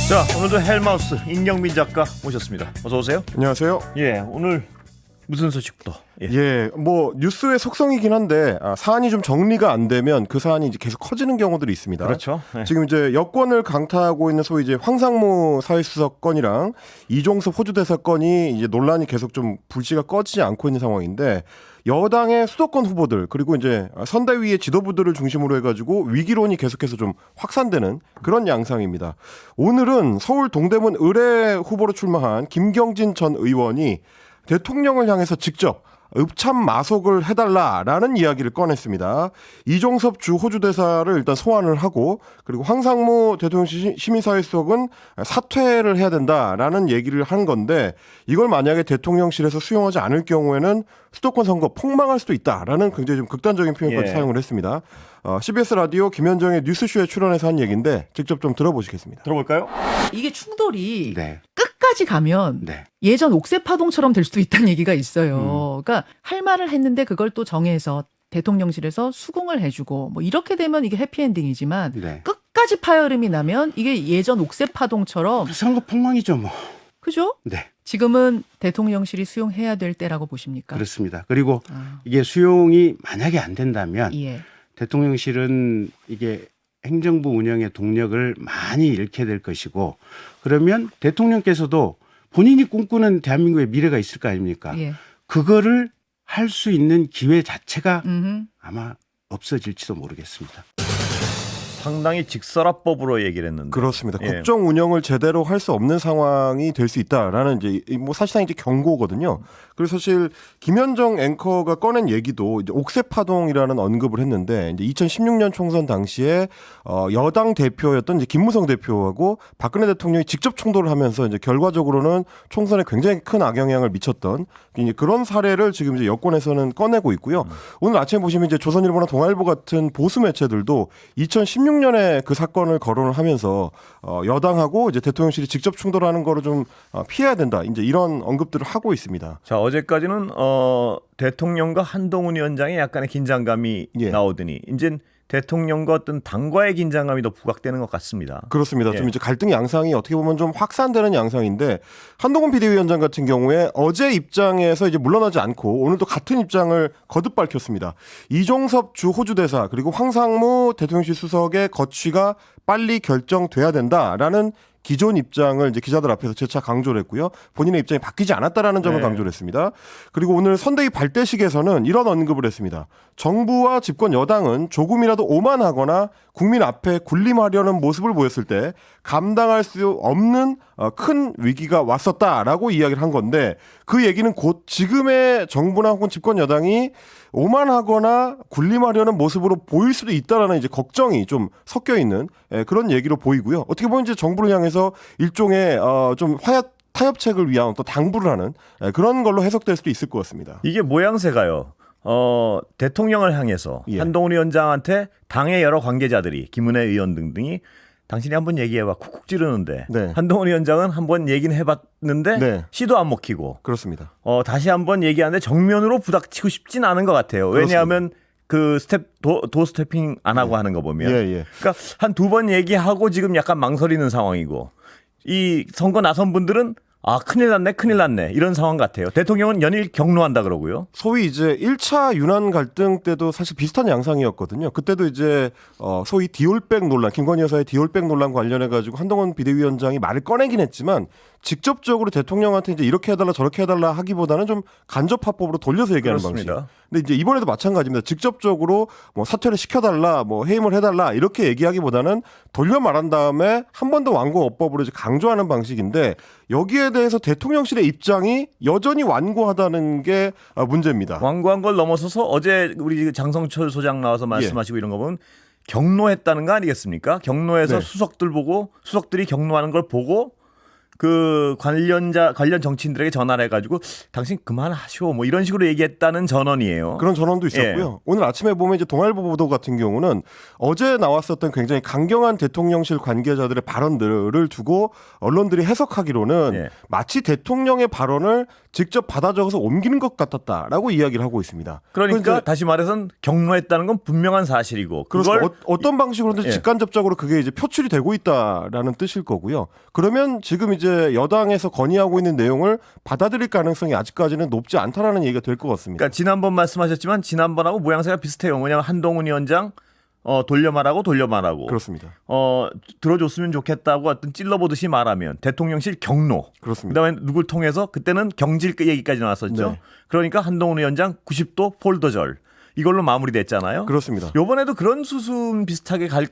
자, 오늘도 헬마우스 임영민 작가 모셨습니다. 어서 오세요. 안녕하세요. 예, 오늘 무슨 소식부터? 뭐 뉴스의 속성이긴 한데 사안이 좀 정리가 안 되면 그 사안이 이제 계속 커지는 경우들이 있습니다. 그렇죠. 예. 지금 이제 여권을 강타하고 있는 소위 이제 황상무 사회수석 건이랑 이종섭 호주대사 건이 이제 논란이 계속 좀 불씨가 꺼지지 않고 있는 상황인데 여당의 수도권 후보들 그리고 이제 선대위의 지도부들을 중심으로 해가지고 위기론이 계속해서 좀 확산되는 그런 양상입니다. 오늘은 서울 동대문 의뢰 후보로 출마한 김경진 전 의원이 대통령을 향해서 직접 읍참 마속을 해달라라는 이야기를 꺼냈습니다. 이종섭 주 호주대사를 일단 소환을 하고 그리고 황상무 대통령 시민사회수석은 사퇴를 해야 된다라는 얘기를 한 건데 이걸 만약에 대통령실에서 수용하지 않을 경우에는 수도권 선거 폭망할 수도 있다라는 굉장히 좀 극단적인 표현까지 사용을 했습니다. CBS 라디오 김현정의 뉴스쇼에 출연해서 한 얘기인데 직접 좀 들어보시겠습니다. 들어볼까요? 이게 충돌이 네. 끝까지 가면 네. 예전 옥새 파동처럼 될 수도 있다는 얘기가 있어요. 그러니까 할 말을 했는데 그걸 또 정해서 대통령실에서 수긍을 해주고 뭐 이렇게 되면 이게 해피엔딩이지만 네. 끝까지 파열음이 나면 이게 예전 옥새 파동처럼 선거 폭망이죠, 뭐. 그죠? 네. 지금은 대통령실이 수용해야 될 때라고 보십니까? 그렇습니다. 그리고 아, 이게 수용이 만약에 안 된다면 예. 대통령실은 이게 행정부 운영의 동력을 많이 잃게 될 것이고 그러면 대통령께서도 본인이 꿈꾸는 대한민국의 미래가 있을 거 아닙니까? 예. 그거를 할 수 있는 기회 자체가 음흠. 아마 없어질지도 모르겠습니다. 상당히 직설화법으로 얘기를 했는데. 그렇습니다. 예. 국정 운영을 제대로 할 수 없는 상황이 될 수 있다라는 이제 뭐 사실상 이제 경고거든요. 그래서 사실 김현정 앵커가 꺼낸 얘기도 이제 옥새 파동이라는 언급을 했는데 이제 2016년 총선 당시에 여당 대표였던 이제 김무성 대표하고 박근혜 대통령이 직접 충돌을 하면서 이제 결과적으로는 총선에 굉장히 큰 악영향을 미쳤던 이제 그런 사례를 지금 이제 여권에서는 꺼내고 있고요. 오늘 아침에 보시면 이제 조선일보나 동아일보 같은 보수 매체들도 2016년에 그 사건을 거론을 하면서 여당하고 이제 대통령실이 직접 충돌하는 거를 좀 피해야 된다. 이제 이런 언급들을 하고 있습니다. 자, 어제까지는 대통령과 한동훈 위원장의 약간의 긴장감이 예. 나오더니 이제 대통령과 어떤 당과의 긴장감이 더 부각되는 것 같습니다. 그렇습니다. 예. 좀 이제 갈등 양상이 어떻게 보면 좀 확산되는 양상인데 한동훈 비대위원장 같은 경우에 어제 입장에서 이제 물러나지 않고 오늘도 같은 입장을 거듭 밝혔습니다. 이종섭 주 호주대사 그리고 황상무 대통령실 수석의 거취가 빨리 결정돼야 된다라는 기존 입장을 이제 기자들 앞에서 재차 강조를 했고요. 본인의 입장이 바뀌지 않았다라는 점을 네. 강조를 했습니다. 그리고 오늘 선대위 발대식에서는 이런 언급을 했습니다. 정부와 집권 여당은 조금이라도 오만하거나 국민 앞에 군림하려는 모습을 보였을 때 감당할 수 없는 큰 위기가 왔었다라고 이야기를 한 건데 그 얘기는 곧 지금의 정부나 혹은 집권 여당이 오만하거나 군림하려는 모습으로 보일 수도 있다라는 이제 걱정이 좀 섞여 있는 그런 얘기로 보이고요. 어떻게 보면 이제 정부를 향해서 일종의 좀 타협책을 위한 또 당부를 하는 그런 걸로 해석될 수도 있을 것 같습니다. 이게 모양새가요. 대통령을 향해서 예. 한동훈 위원장한테 당의 여러 관계자들이 김은혜 의원 등등이 당신이 한번 얘기해봐 쿡쿡 찌르는데 네. 한동훈 위원장은 한번 얘기는 해봤는데 네. 시도 안 먹히고 그렇습니다. 다시 한번 얘기하는데 정면으로 부닥치고 싶진 않은 것 같아요. 그렇습니다. 왜냐하면 그 도스태핑 안 하고 하는 거 보면 예. 그러니까 한 두 번 얘기하고 지금 약간 망설이는 상황이고 이 선거 나선 분들은 큰일 났네 이런 상황 같아요. 대통령은 연일 경로한다 그러고요. 소위 이제 1차 유난 갈등 때도 사실 비슷한 양상이었거든요. 그때도 이제 소위 디올백 논란, 김건희 여사의 디올백 논란 관련해 가지고 한동훈 비대위원장이 말을 꺼내긴 했지만 직접적으로 대통령한테 이제 이렇게 해달라 저렇게 해달라 하기보다는 좀 간접화법으로 돌려서 얘기하는 그렇습니다. 방식. 근데 이제 이번에도 마찬가지입니다. 직접적으로 뭐 사퇴를 시켜달라, 뭐 해임을 해달라 이렇게 얘기하기보다는 돌려 말한 다음에 한 번 더 완고어법으로 이제 강조하는 방식인데 여기에 대해서 대통령실의 입장이 여전히 완고하다는 게 문제입니다. 완고한 걸 넘어서서 어제 우리 장성철 소장 나와서 말씀하시고 이런 거 보면 경로했다는 거 아니겠습니까? 경로에서 네. 수석들이 경로하는 걸 보고 그 관련 정치인들에게 전화를 해가지고 당신 그만하시오 뭐 이런 식으로 얘기했다는 전언이에요. 그런 전언도 있었고요. 예. 오늘 아침에 보면 이제 동아일보 보도 같은 경우는 어제 나왔었던 굉장히 강경한 대통령실 관계자들의 발언들을 두고 언론들이 해석하기로는 예. 마치 대통령의 발언을 직접 받아 적어서 옮기는 것 같았다라고 이야기를 하고 있습니다. 그러니까 이제 다시 말해서는 경로했다는 건 분명한 사실이고 그걸 그렇습니다. 어떤 방식으로든 예. 직간접적으로 그게 이제 표출이 되고 있다라는 뜻일 거고요. 그러면 지금 이제 여당에서 건의하고 있는 내용을 받아들일 가능성이 아직까지는 높지 않다라는 얘기가 될 것 같습니다. 그러니까 지난번 말씀하셨지만 지난번하고 모양새가 비슷해요. 뭐냐면 한동훈 위원장 돌려 말하고 그렇습니다. 들어줬으면 좋겠다고 어떤 찔러보듯이 말하면 대통령실 경로. 그렇습니다. 그다음에 누굴 통해서 그때는 경질 얘기까지 나왔었죠. 네. 그러니까 한동훈 위원장 90도 폴더절 이걸로 마무리됐잖아요. 그렇습니다. 이번에도 그런 수순 비슷하게 가는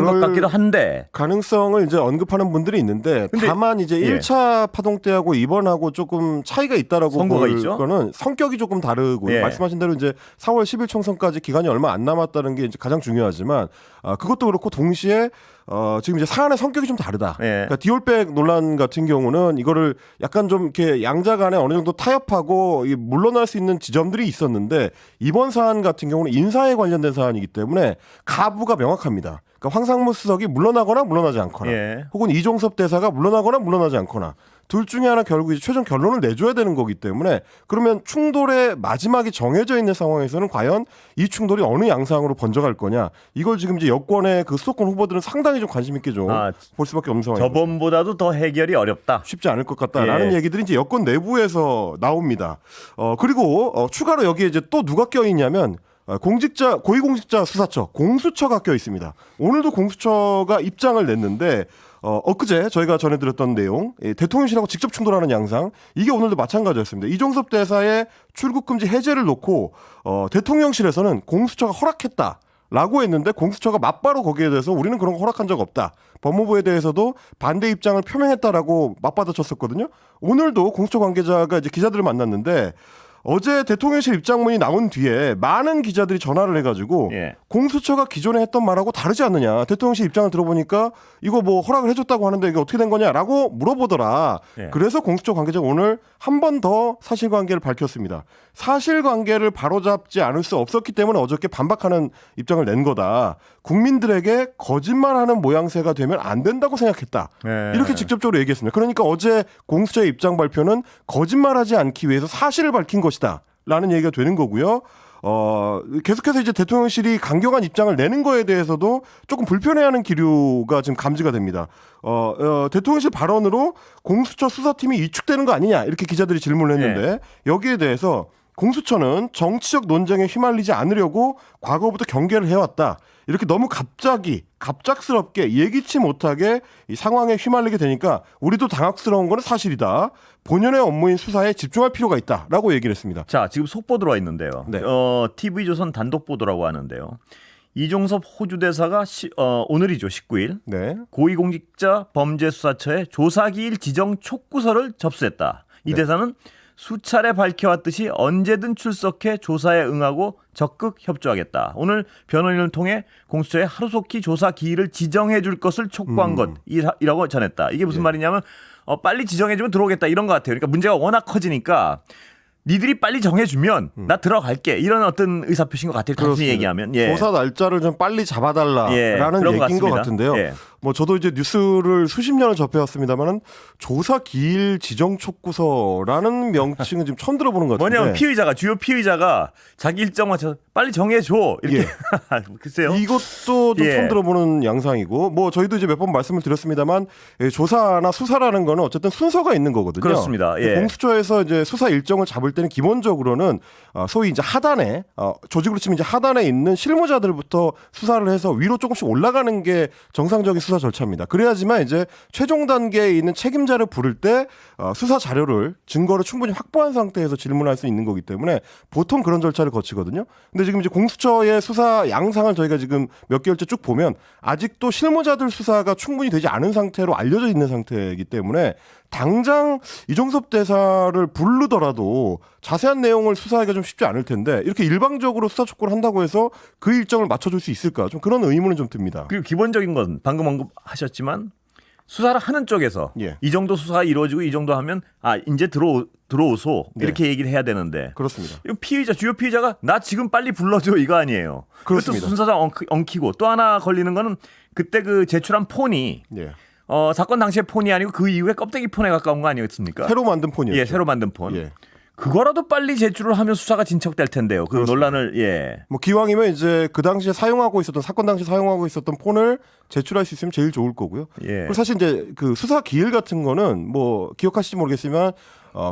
것 그럴 같기도 한데 가능성을 이제 언급하는 분들이 있는데 근데- 다만 이제 예. 1차 파동 때하고 이번하고 조금 차이가 있다라고 선거가 볼 있죠? 거는 성격이 조금 다르고요. 예. 말씀하신 대로 이제 4월 10일 총선까지 기간이 얼마 안 남았다는 게 이제 가장 중요하지만 그것도 그렇고 동시에 지금 이제 사안의 성격이 좀 다르다. 예. 그러니까 디올백 논란 같은 경우는 이거를 약간 좀 이렇게 양자 간에 어느 정도 타협하고 물러날 수 있는 지점들이 있었는데 이번 사안 같은 경우는 인사에 관련된 사안이기 때문에 가부가 명확합니다. 그러니까 황상무 수석이 물러나거나 물러나지 않거나 예. 혹은 이종섭 대사가 물러나거나 물러나지 않거나 둘 중에 하나 결국 이제 최종 결론을 내줘야 되는 거기 때문에 그러면 충돌의 마지막이 정해져 있는 상황에서는 과연 이 충돌이 어느 양상으로 번져갈 거냐 이걸 지금 이제 여권의 그 수도권 후보들은 상당히 좀 관심 있게 좀 볼 수밖에 없는 상황입니다. 저번보다도 더 해결이 어렵다. 쉽지 않을 것 같다라는 예. 얘기들이 이제 여권 내부에서 나옵니다. 그리고 추가로 여기에 이제 또 누가 껴 있냐면 고위공직자 수사처 공수처가 껴 있습니다. 오늘도 공수처가 입장을 냈는데 엊그제 저희가 전해드렸던 내용 대통령실하고 직접 충돌하는 양상 이게 오늘도 마찬가지였습니다. 이종섭 대사의 출국금지 해제를 놓고 대통령실에서는 공수처가 허락했다. 라고 했는데 공수처가 맞바로 거기에 대해서 우리는 그런 거 허락한 적 없다. 법무부에 대해서도 반대 입장을 표명했다라고 맞받아쳤었거든요. 오늘도 공수처 관계자가 이제 기자들을 만났는데 어제 대통령실 입장문이 나온 뒤에 많은 기자들이 전화를 해가지고 예. 공수처가 기존에 했던 말하고 다르지 않느냐. 대통령실 입장을 들어보니까 이거 뭐 허락을 해줬다고 하는데 이게 어떻게 된 거냐라고 물어보더라. 예. 그래서 공수처 관계자가 오늘 한 번 더 사실관계를 밝혔습니다. 사실관계를 바로잡지 않을 수 없었기 때문에 어저께 반박하는 입장을 낸 거다. 국민들에게 거짓말하는 모양새가 되면 안 된다고 생각했다. 예. 이렇게 직접적으로 얘기했습니다. 그러니까 어제 공수처의 입장 발표는 거짓말하지 않기 위해서 사실을 밝힌 것이다. 라는 얘기가 되는 거고요. 계속해서 이제 대통령실이 강경한 입장을 내는 거에 대해서도 조금 불편해하는 기류가 지금 감지가 됩니다. 대통령실 발언으로 공수처 수사팀이 위축되는 거 아니냐 이렇게 기자들이 질문을 했는데 여기에 대해서 공수처는 정치적 논쟁에 휘말리지 않으려고 과거부터 경계를 해왔다. 이렇게 너무 갑작스럽게 예기치 못하게 이 상황에 휘말리게 되니까 우리도 당황스러운 건 사실이다. 본연의 업무인 수사에 집중할 필요가 있다라고 얘기를 했습니다. 자, 지금 속보 들어와 있는데요. 네. TV조선 단독 보도라고 하는데요. 이종섭 호주 대사가 오늘이죠, 19일. 네. 고위공직자 범죄수사처에 조사기일 지정 촉구서를 접수했다. 이 네. 대사는 수차례 밝혀왔듯이 언제든 출석해 조사에 응하고 적극 협조하겠다. 오늘 변호인을 통해 공수처에 하루속히 조사 기일을 지정해 줄 것을 촉구한 것이라고 전했다. 이게 무슨 말이냐면 빨리 지정해 주면 들어오겠다 이런 것 같아요. 그러니까 문제가 워낙 커지니까 니들이 빨리 정해주면 나 들어갈게 이런 어떤 의사표시인 것 같아요. 단순히 그렇습니다. 얘기하면. 예. 조사 날짜를 좀 빨리 잡아달라라는 예, 그런 것 얘기인 것 같습니다. 같은데요. 예. 뭐 저도 이제 뉴스를 수십 년을 접해왔습니다만은 조사 기일 지정 촉구서라는 명칭은 지금 처음 들어보는 것 같은데. 뭐냐면 주요 피의자가 자기 일정 맞춰서 빨리 정해줘 이렇게. 예. 글쎄요. 이것도 좀 예. 처음 들어보는 양상이고 뭐 저희도 이제 몇 번 말씀을 드렸습니다만 조사나 수사라는 거는 어쨌든 순서가 있는 거거든요. 그렇습니다. 예. 공수처에서 이제 수사 일정을 잡을 때는 기본적으로는 소위 이제 하단에 조직으로 치면 이제 하단에 있는 실무자들부터 수사를 해서 위로 조금씩 올라가는 게 정상적인 수사 절차입니다. 그래야지만 이제 최종 단계에 있는 책임자를 부를 때 수사 자료를 증거를 충분히 확보한 상태에서 질문할 수 있는 거기 때문에 보통 그런 절차를 거치거든요. 근데 지금 이제 공수처의 수사 양상을 저희가 지금 몇 개월째 쭉 보면 아직도 실무자들 수사가 충분히 되지 않은 상태로 알려져 있는 상태이기 때문에 당장 이종섭 대사를 부르더라도 자세한 내용을 수사하기가 좀 쉽지 않을 텐데 이렇게 일방적으로 수사 촉구를 한다고 해서 그 일정을 맞춰줄 수 있을까? 좀 그런 의문은 좀 듭니다. 그리고 기본적인 건 방금 언급하셨지만 수사를 하는 쪽에서 예. 이 정도 수사가 이루어지고 이 정도 하면 이제 들어오소 이렇게 얘기를 해야 되는데 그렇습니다. 이거 주요 피의자가 나 지금 빨리 불러줘 이거 아니에요. 그렇습니다. 그것도 순서상 엉키고 또 하나 걸리는 거는 그때 그 제출한 폰이 예. 사건 당시의 폰이 아니고 그 이후에 껍데기 폰에 가까운 거 아니었습니까? 새로 만든 폰이었죠. 예, 새로 만든 폰. 예. 그거라도 빨리 제출을 하면 수사가 진척될 텐데요. 그 그렇습니다. 논란을 예. 뭐 기왕이면 이제 그 당시에 사건 당시 사용하고 있었던 폰을 제출할 수 있으면 제일 좋을 거고요. 예. 그리고 사실 이제 그 수사 기일 같은 거는 뭐 기억하실지 모르겠지만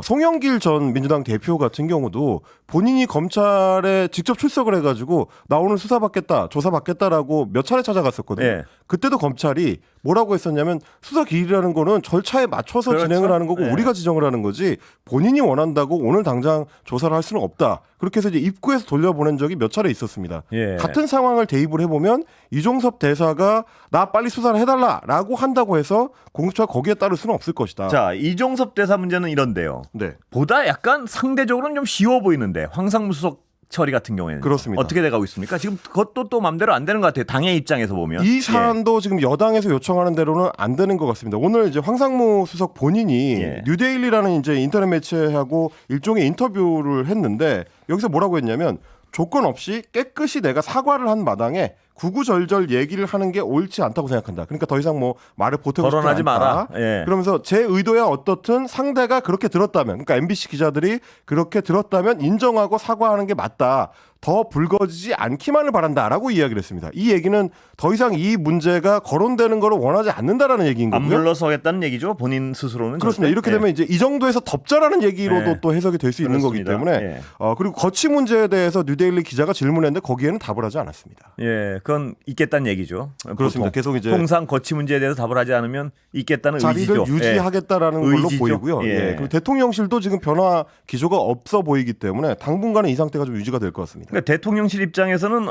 송영길 전 민주당 대표 같은 경우도 본인이 검찰에 직접 출석을 해가지고 나 오늘 수사받겠다, 조사받겠다라고 몇 차례 찾아갔었거든요. 예. 그때도 검찰이 뭐라고 했었냐면 수사 기일이라는 거는 절차에 맞춰서 그렇죠. 진행을 하는 거고 예. 우리가 지정을 하는 거지 본인이 원한다고 오늘 당장 조사를 할 수는 없다. 그렇게 해서 이제 입구에서 돌려보낸 적이 몇 차례 있었습니다. 예. 같은 상황을 대입을 해보면 이종섭 대사가 나 빨리 수사를 해달라라고 한다고 해서 공수처가 거기에 따를 수는 없을 것이다. 자, 이종섭 대사 문제는 이런데요. 네. 보다 약간 상대적으로는 좀 쉬워 보이는데 황상무 수석 처리 같은 경우에는 그렇습니다. 어떻게 돼가고 있습니까? 지금 그것도 또 맘대로 안 되는 것 같아요. 당의 입장에서 보면. 이 사안도 지금 여당에서 요청하는 대로는 안 되는 것 같습니다. 오늘 이제 황상무 수석 본인이 예. 뉴데일리라는 이제 인터넷 매체하고 일종의 인터뷰를 했는데 여기서 뭐라고 했냐면 조건 없이 깨끗이 내가 사과를 한 마당에 구구절절 얘기를 하는 게 옳지 않다고 생각한다. 그러니까 더 이상 뭐 말을 보태고 싶지 거론하지 않다. 마라. 예. 그러면서 제 의도야 어떻든 상대가 그렇게 들었다면, 그러니까 MBC 기자들이 그렇게 들었다면 인정하고 사과하는 게 맞다. 더 불거지지 않기만을 바란다라고 이야기를 했습니다. 이 얘기는 더 이상 이 문제가 거론되는 것을 원하지 않는다라는 얘기인 안 거고요. 물러서겠다는 얘기죠. 본인 스스로는. 그렇습니다. 절대. 이렇게 예. 되면 이제 이 정도에서 덮자라는 얘기로도 네. 또 해석이 될 수 있는 거기 그렇습니다. 때문에 예. 그리고 거치 문제에 대해서 뉴데일리 기자가 질문했는데 거기에는 답을 하지 않았습니다. 예, 그건 있겠다는 얘기죠. 그렇습니다. 보통. 계속 이제 통상 거치 문제에 대해서 답을 하지 않으면 있겠다는 자리를 의지죠. 유지하겠다는 걸로 의지죠. 보이고요. 예. 예. 그리고 대통령실도 지금 변화 기조가 없어 보이기 때문에 당분간은 이 상태가 좀 유지가 될 것 같습니다. 그러니까 대통령실 입장에서는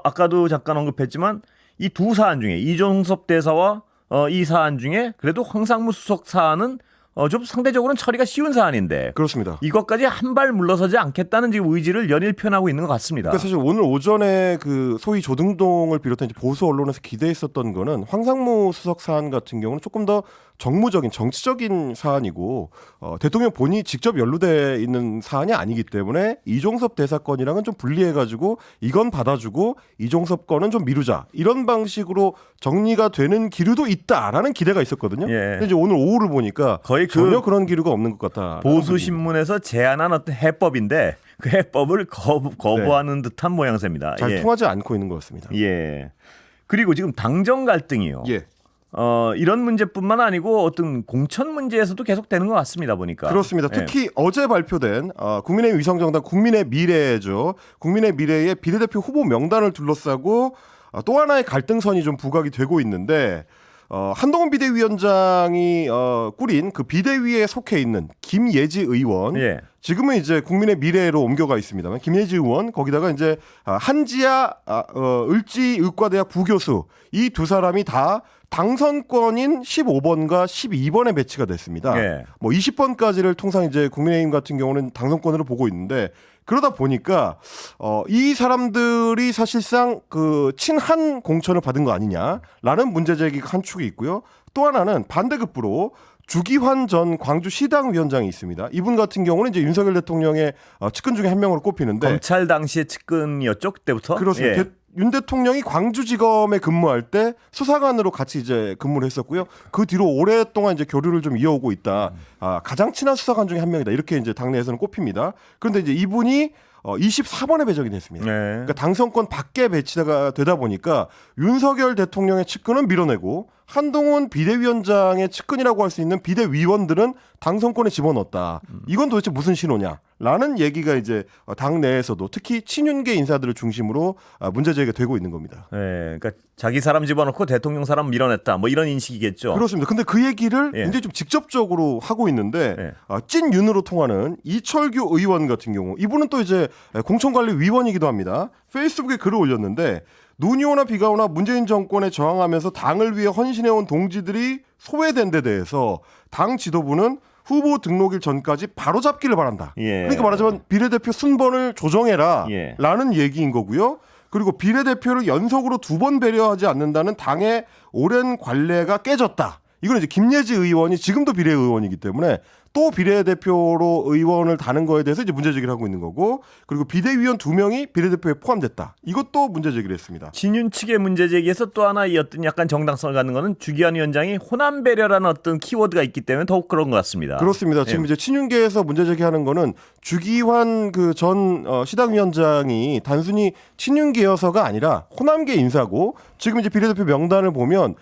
아까도 잠깐 언급했지만 이 두 사안 중에 이종섭 대사와 이 사안 중에 그래도 황상무 수석 사안은 좀 상대적으로는 처리가 쉬운 사안인데 그렇습니다. 이것까지 한 발 물러서지 않겠다는 지금 의지를 연일 표현하고 있는 것 같습니다. 그러니까 사실 오늘 오전에 그 소위 조등동을 비롯한 이제 보수 언론에서 기대했었던 거는 황상무 수석 사안 같은 경우는 조금 더 정무적인 정치적인 사안이고 대통령 본인이 직접 연루돼 있는 사안이 아니기 때문에 이종섭 대사 건이랑은 좀 분리해가지고 이건 받아주고 이종섭 건은 좀 미루자 이런 방식으로 정리가 되는 기류도 있다라는 기대가 있었거든요. 예. 근데 이제 오늘 오후를 보니까 거의 전혀 그런 기류가 없는 것 같다. 보수 신문에서 제안한 어떤 해법인데 그 해법을 거부하는 듯한 모양새입니다. 잘 예. 통하지 않고 있는 것 같습니다. 예. 그리고 지금 당정 갈등이요. 예. 이런 문제뿐만 아니고 어떤 공천 문제에서도 계속 되는 것 같습니다. 보니까. 그렇습니다. 예. 특히 어제 발표된 국민의힘 위성정당 국민의 미래죠. 국민의 미래의 비례대표 후보 명단을 둘러싸고 또 하나의 갈등선이 좀 부각이 되고 있는데 한동훈 비대위원장이 꾸린 그 비대위에 속해 있는 김예지 의원 예. 지금은 이제 국민의 미래로 옮겨가 있습니다만 김예지 의원 거기다가 이제 한지아 을지의과대학 부교수 이 두 사람이 다 당선권인 15번과 12번에 배치가 됐습니다. 예. 뭐 20번까지를 통상 이제 국민의힘 같은 경우는 당선권으로 보고 있는데 그러다 보니까 이 사람들이 사실상 그 친한 공천을 받은 거 아니냐라는 문제 제기가 한 축이 있고요. 또 하나는 반대급부로 주기환 전 광주시당 위원장이 있습니다. 이분 같은 경우는 이제 윤석열 대통령의 측근 중에 한 명으로 꼽히는데 검찰 당시의 측근이었죠 그때부터. 그렇습니다. 예. 윤 대통령이 광주지검에 근무할 때 수사관으로 같이 이제 근무를 했었고요. 그 뒤로 오랫동안 이제 교류를 좀 이어오고 있다. 가장 친한 수사관 중에 한 명이다. 이렇게 이제 당내에서는 꼽힙니다. 그런데 이제 이분이 24번에 배정이 됐습니다. 네. 그러니까 당선권 밖에 배치가 되다 보니까 윤석열 대통령의 측근은 밀어내고 한동훈 비대위원장의 측근이라고 할 수 있는 비대위원들은 당선권에 집어넣었다. 이건 도대체 무슨 신호냐? 라는 얘기가 이제 당내에서도 특히 친윤계 인사들을 중심으로 문제 제기가 되고 있는 겁니다. 예. 그러니까 자기 사람 집어넣고 대통령 사람 밀어냈다. 뭐 이런 인식이겠죠. 그렇습니다. 근데 그 얘기를 예. 굉장히 좀 직접적으로 하고 있는데 예. 찐윤으로 통하는 이철규 의원 같은 경우 이분은 또 이제 공천관리위원이기도 합니다. 페이스북에 글을 올렸는데 눈이 오나 비가 오나 문재인 정권에 저항하면서 당을 위해 헌신해온 동지들이 소외된 데 대해서 당 지도부는 후보 등록일 전까지 바로잡기를 바란다. 예. 그러니까 말하자면 비례대표 순번을 조정해라 예. 라는 얘기인 거고요. 그리고 비례대표를 연속으로 2번 배려하지 않는다는 당의 오랜 관례가 깨졌다. 이건 이제 김예지 의원이 지금도 비례의원이기 때문에 또 비례대표로 의원을 다는 거에 대해서 이제 문제 제기를 하고 있는 거고, 그리고 비대위원 2명이 비례대표에 포함됐다. 이것도 문제 제기를 했습니다. 진윤 측의 문제 제기에서 또 하나 이 어떤 약간 정당성을 갖는 거는 주기환 위원장이 호남 배려라는 어떤 키워드가 있기 때문에 더욱 그런 것 같습니다. 그렇습니다. 지금 이제 친윤계에서 문제 제기하는 거는 주기환 그 전 시당위원장이 단순히 친윤계여서가 아니라 호남계 인사고, 지금 이제 비례대표 명단을 보면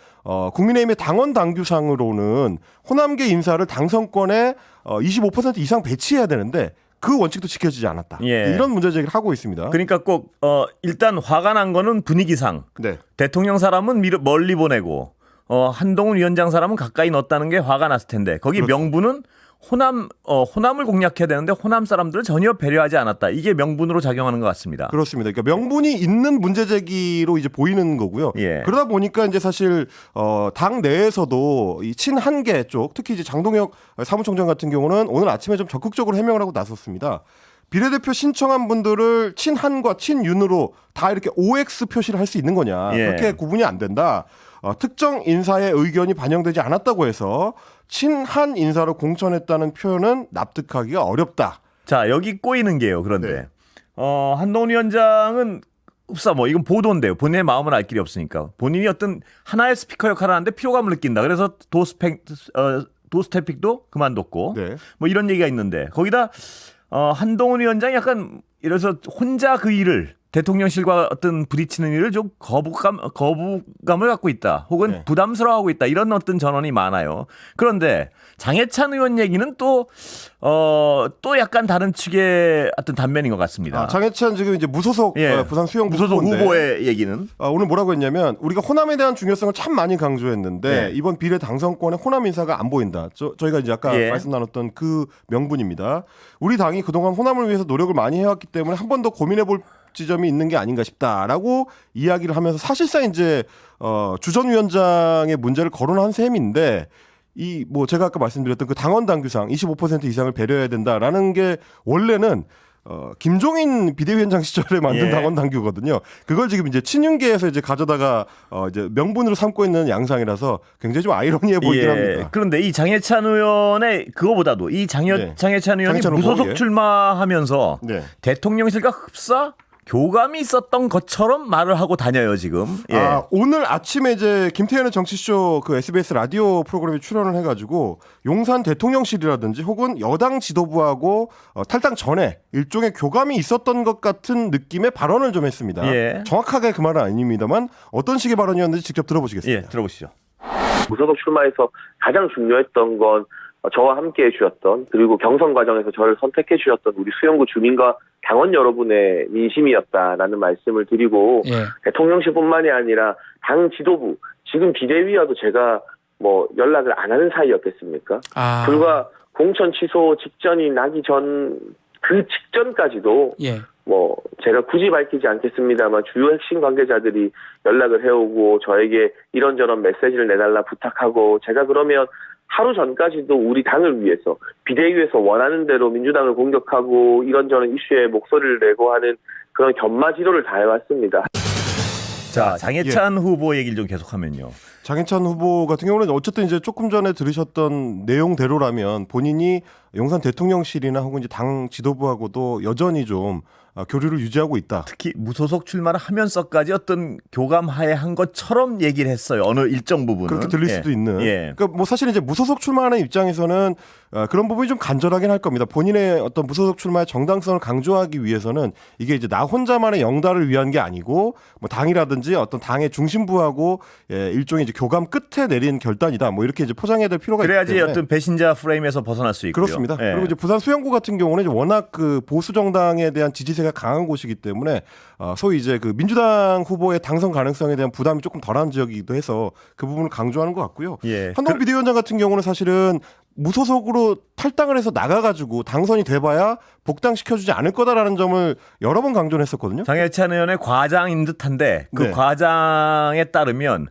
국민의힘의 당원 당규상으로는 호남계 인사를 당선권에 25% 이상 배치해야 되는데 그 원칙도 지켜지지 않았다. 예. 이런 문제 제기를 하고 있습니다. 그러니까 꼭 일단 화가 난 거는 분위기상 네. 대통령 사람은 멀리 보내고 한동훈 위원장 사람은 가까이 넣었다는 게 화가 났을 텐데 거기 그렇죠. 명분은 호남을 공략해야 되는데 호남 사람들을 전혀 배려하지 않았다. 이게 명분으로 작용하는 것 같습니다. 그렇습니다. 그러니까 명분이 있는 문제 제기로 이제 보이는 거고요. 예. 그러다 보니까 이제 사실 당 내에서도 이 친한계 쪽, 특히 이제 장동혁 사무총장 같은 경우는 오늘 아침에 좀 적극적으로 해명을 하고 나섰습니다. 비례대표 신청한 분들을 친한과 친윤으로 다 이렇게 OX 표시를 할 수 있는 거냐. 예. 그렇게 구분이 안 된다. 특정 인사의 의견이 반영되지 않았다고 해서 친한 인사로 공천했다는 표현은 납득하기가 어렵다. 자, 여기 꼬이는 게요. 그런데 네. 한동훈 위원장은 흡사 이건 보도인데요. 본인의 마음을 알 길이 없으니까 본인이 어떤 하나의 스피커 역할을 하는데 피로감을 느낀다. 그래서 도스태픽도 그만뒀고 네. 뭐 이런 얘기가 있는데 거기다 한동훈 위원장이 약간 이래서 혼자 그 일을 대통령실과 어떤 부딪히는 일을 좀 거부감을 갖고 있다. 혹은 네. 부담스러워하고 있다. 이런 어떤 전언이 많아요. 그런데 장해찬 의원 얘기는 또 약간 다른 측의 어떤 단면인 것 같습니다. 장해찬 지금 이제 무소속 예. 부산 수영구 무소속 후보인데 후보의 얘기는 오늘 뭐라고 했냐면 우리가 호남에 대한 중요성을 참 많이 강조했는데 네. 이번 비례 당선권에 호남 인사가 안 보인다. 저희가 이제 아까 예. 말씀 나눴던 그 명분입니다. 우리 당이 그동안 호남을 위해서 노력을 많이 해왔기 때문에 한 번 더 고민해볼 지점이 있는 게 아닌가 싶다라고 이야기를 하면서 사실상 이제 주 전 위원장의 문제를 거론한 셈인데 이 뭐 제가 아까 말씀드렸던 그 당원 당규상 25% 이상을 배려해야 된다라는 게 원래는 김종인 비대위원장 시절에 만든 예. 당원 당규거든요. 그걸 지금 이제 친윤계에서 이제 가져다가 이제 명분으로 삼고 있는 양상이라서 굉장히 좀 아이러니해 보이긴 합니다. 그런데 이 장해찬 의원의 그거보다도 이 네. 장해찬 의원이 장해찬 후보, 무소속 예. 출마하면서 네. 대통령실과 흡사 교감이 있었던 것처럼 말을 하고 다녀요 지금. 예. 오늘 아침에 이제 김태현의 정치쇼 그 SBS 라디오 프로그램에 출연을 해가지고 용산 대통령실이라든지 혹은 여당 지도부하고 탈당 전에 일종의 교감이 있었던 것 같은 느낌의 발언을 좀 했습니다. 예. 정확하게 그 말은 아닙니다만 어떤 식의 발언이었는지 직접 들어보시겠습니다. 예, 들어보시죠. 무소속 출마에서 가장 중요했던 건 저와 함께 해주셨던 그리고 경선 과정에서 저를 선택해 주셨던 우리 수영구 주민과 당원 여러분의 민심이었다라는 말씀을 드리고 대통령실뿐만이 아니라 당 지도부 지금 비대위와도 제가 뭐 연락을 안 하는 사이였겠습니까? 불과 공천 취소 직전이 나기 전 그 직전까지도 뭐 제가 굳이 밝히지 않겠습니다만 주요 핵심 관계자들이 연락을 해오고 저에게 이런저런 메시지를 내달라 부탁하고 제가 그러면 하루 전까지도 우리 당을 위해서 비대위에서 원하는 대로 민주당을 공격하고 이런저런 이슈에 목소리를 내고 하는 그런 견마지로를 다해왔습니다. 자, 장해찬 후보 얘기를 좀 계속하면요. 장해찬 후보 같은 경우는 어쨌든 이제 조금 전에 들으셨던 내용대로라면 본인이 용산 대통령실이나 혹은 이제 당 지도부하고도 여전히 좀 교류를 유지하고 있다. 특히 무소속 출마를 하면서까지 어떤 교감하에 한 것처럼 얘기를 했어요. 어느 일정 부분은. 그렇게 들릴 예. 수도 있는. 예. 그러니까 뭐 사실 이제 무소속 출마하는 입장에서는 그런 부분이 좀 간절하긴 할 겁니다. 본인의 어떤 무소속 출마의 정당성을 강조하기 위해서는 이게 이제 나 혼자만의 영달을 위한 게 아니고 뭐 당이라든지 어떤 당의 중심부하고 일종의 이제 교감 끝에 내린 결단이다. 뭐 이렇게 이제 포장해야 될 필요가 있기 그래야지 때문에. 어떤 배신자 프레임에서 벗어날 수 있고요. 그렇습니다. 예. 그리고 이제 부산 수영구 같은 경우는 이제 워낙 그 보수 정당에 대한 지지세가 강한 곳이기 때문에 소위 이제 그 민주당 후보의 당선 가능성에 대한 부담이 조금 덜한 지역이기도 해서 그 부분을 강조하는 것 같고요. 예. 한동훈 비대위원장 같은 경우는 사실은 무소속으로 탈당을 해서 나가가지고 당선이 돼봐야 복당시켜주지 않을 거다라는 점을 여러 번 강조를 했었거든요. 장해찬 의원의 과장인 듯한데 그 네. 과장에 따르면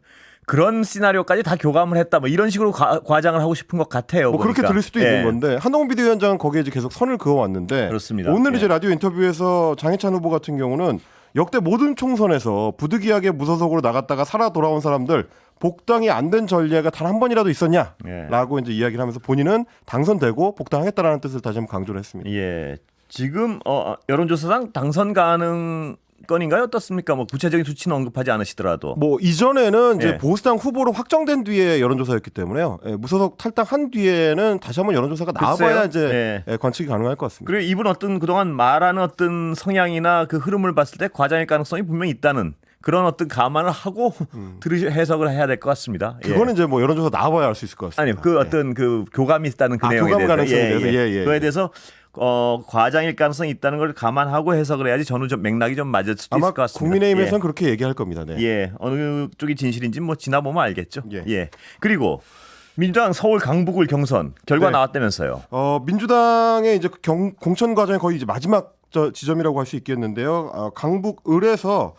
그런 시나리오까지 다 교감을 했다. 뭐 이런 식으로 과장을 하고 싶은 것 같아요. 뭐 그렇게 보니까. 들릴 수도 예. 있는 건데 한동훈 비대위원장은 거기에 이제 계속 선을 그어왔는데 그렇습니다. 오늘 예. 이제 라디오 인터뷰에서 장해찬 후보 같은 경우는 역대 모든 총선에서 부득이하게 무소속으로 나갔다가 살아 돌아온 사람들 복당이 안 된 전례가 단 한 번이라도 있었냐라고 이제 이야기를 하면서 본인은 당선되고 복당하겠다라는 뜻을 다시 한번 강조를 했습니다. 예. 지금 여론조사상 당선 가능건인가요? 어떻습니까? 뭐 구체적인 수치는 언급하지 않으시더라도. 뭐 이전에는 이제 예. 보수당 후보로 확정된 뒤에 여론조사였기 때문에요. 예, 무소속 탈당한 뒤에는 다시 한번 여론조사가 나와봐야 이제 예. 관측이 가능할 것 같습니다. 그리고 이분 어떤 그동안 말하는 어떤 성향이나 그 흐름을 봤을 때 과장일 가능성이 분명히 있다는 그런 어떤 감안을 하고 해석을 해야 될 것 같습니다. 예. 그거는 이제 뭐 여론조사 나와봐야 알 수 있을 것 같습니다. 아니요, 그 어떤 그 교감이 있다는 그 내용에 교감 대해서, 가능성에 대해서? 예. 그거에 대해서 과장일 가능성이 있다는 걸 감안하고 해석을 해야지 저는 좀 맥락이 좀 맞을 수도 아마 있을 것 같습니다. 국민의힘에서는 그렇게 얘기할 겁니다. 네. 예, 어느 쪽이 진실인지 뭐 지나보면 알겠죠. 예. 예. 그리고 민주당 서울 강북을 경선 결과 네. 나왔다면서요. 민주당의 이제 공천 과정의 거의 이제 마지막 지점이라고 할 수 있겠는데요. 강북 을에서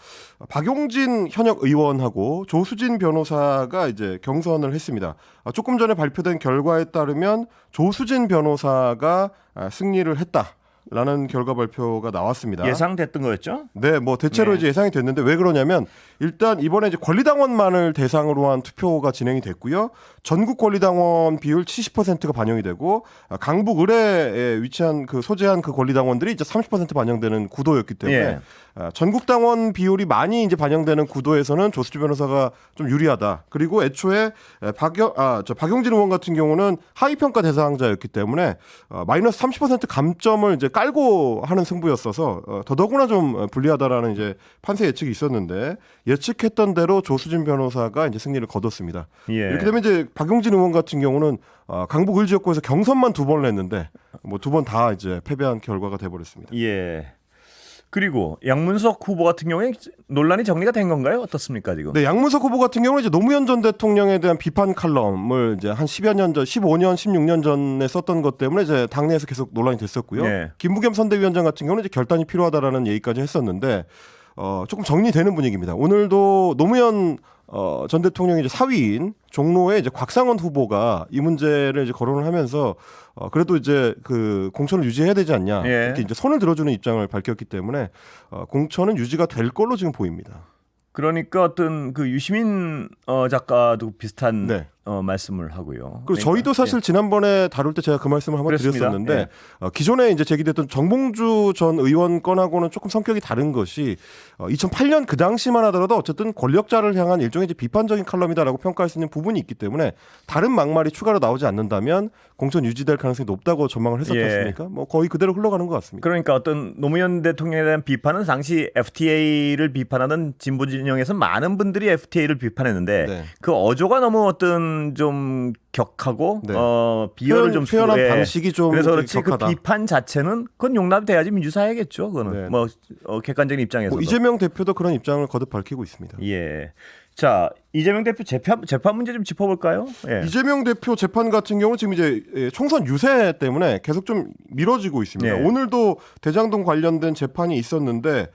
박용진 현역 의원하고 조수진 변호사가 이제 경선을 했습니다. 조금 전에 발표된 결과에 따르면 조수진 변호사가 승리를 했다라는 결과 발표가 나왔습니다. 예상됐던 거였죠? 네, 뭐 대체로 네. 이제 예상이 됐는데 왜 그러냐면 일단 이번에 이제 권리당원만을 대상으로 한 투표가 진행이 됐고요. 전국 권리당원 비율 70%가 반영이 되고 강북 을에 위치한 그 소재한 그 권리당원들이 이제 30% 반영되는 구도였기 때문에 예. 전국 당원 비율이 많이 이제 반영되는 구도에서는 조수진 변호사가 좀 유리하다. 그리고 애초에 박용진 의원 같은 경우는 하위 평가 대상자였기 때문에 마이너스 30% 감점을 이제 깔고 하는 승부였어서 더더구나 좀 불리하다라는 이제 판세 예측이 있었는데 예측했던 대로 조수진 변호사가 이제 승리를 거뒀습니다. 예. 이렇게 되면 이제 박용진 의원 같은 경우는 강북 을 지역구에서 경선만 2번을 했는데 뭐 2번 다 이제 패배한 결과가 돼버렸습니다. 예. 그리고 양문석 후보 같은 경우에 논란이 정리가 된 건가요? 어떻습니까 지금? 네, 양문석 후보 같은 경우는 이제 노무현 전 대통령에 대한 비판 칼럼을 이제 한 10여 년 전, 15년, 16년 전에 썼던 것 때문에 이제 당내에서 계속 논란이 됐었고요. 네. 김부겸 선대위원장 같은 경우는 이제 결단이 필요하다라는 얘기까지 했었는데 조금 정리되는 분위기입니다. 오늘도 노무현 전 대통령의 이제 사위인 종로의 이제 곽상원 후보가 이 문제를 이제 거론을 하면서 그래도 이제 그 공천을 유지해야 되지 않냐 예. 이렇게 이제 손을 들어주는 입장을 밝혔기 때문에 공천은 유지가 될 걸로 지금 보입니다. 그러니까 어떤 그 유시민 작가도 비슷한 네. 말씀을 하고요. 그리고 저희도 사실 지난번에 다룰 때 제가 그 말씀을 한번 그렇습니다. 드렸었는데 기존에 이제 제기됐던 정봉주 전 의원 건하고는 조금 성격이 다른 것이 2008년 그 당시만 하더라도 어쨌든 권력자를 향한 일종의 이제 비판적인 칼럼이다라고 평가할 수 있는 부분이 있기 때문에 다른 막말이 추가로 나오지 않는다면 공천 유지될 가능성이 높다고 전망을 했었지 않습니까? 뭐 거의 그대로 흘러가는 것 같습니다. 그러니까 어떤 노무현 대통령에 대한 비판은 당시 FTA를 비판하는 진보 진영에서 많은 분들이 FTA를 비판했는데 네. 그 어조가 너무 어떤 좀 격하고 네. 비열을 좀 표현한 쓰고, 예. 방식이 좀 그래서 그렇지 격하다. 그 비판 자체는 그건 용납이 돼야지 민주사회겠죠. 그거는 네. 뭐 객관적인 입장에서 뭐 이재명 대표도 그런 입장을 거듭 밝히고 있습니다. 예. 자, 이재명 대표 재판 문제 좀 짚어볼까요? 예. 이재명 대표 재판 같은 경우는 지금 이제 총선 유세 때문에 계속 좀 미뤄지고 있습니다. 네. 오늘도 대장동 관련된 재판이 있었는데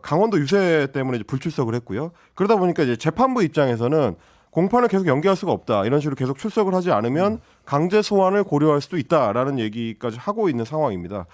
강원도 유세 때문에 이제 불출석을 했고요. 그러다 보니까 이제 재판부 입장에서는 공판을 계속 연기할 수가 없다. 이런 식으로 계속 출석을 하지 않으면 강제 소환을 고려할 수도 있다라는 얘기까지 하고 있는 상황입니다.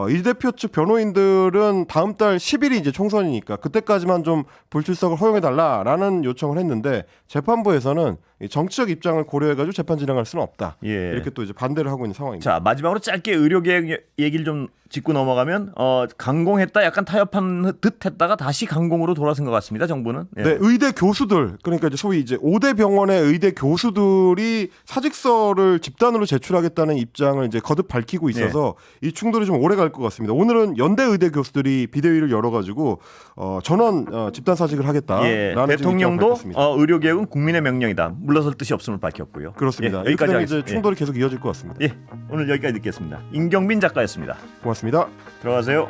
이 대표 측 변호인들은 다음 달 10일이 이제 총선이니까 그때까지만 좀 불출석을 허용해달라라는 요청을 했는데 재판부에서는 이 정치적 입장을 고려해가지고 재판 진행할 수는 없다. 예. 이렇게 또 이제 반대를 하고 있는 상황입니다. 자, 마지막으로 짧게 의료계획 얘기를 좀 짚고 넘어가면 강공했다 약간 타협한 듯 했다가 다시 강공으로 돌아선 것 같습니다. 정부는. 예. 네, 의대 교수들 그러니까 이제 소위 이제 5대 병원의 의대 교수들이 사직서를 집단으로 제출하겠다는 입장을 이제 거듭 밝히고 있어서 이 충돌이 좀 오래 갈 것 같습니다. 오늘은 연대 의대 교수들이 비대위를 열어가지고 전원 집단 사직을 하겠다. 예. 대통령도 의료개혁은 국민의 명령이다. 물러설 뜻이 없음을 밝혔고요. 그렇습니다. 예, 여기까지 이렇게 되면 이제 하겠습니다. 충돌이 계속 이어질 것 같습니다. 예. 오늘 여기까지 듣겠습니다. 임경빈 작가였습니다. 고맙습니다. 들어가세요.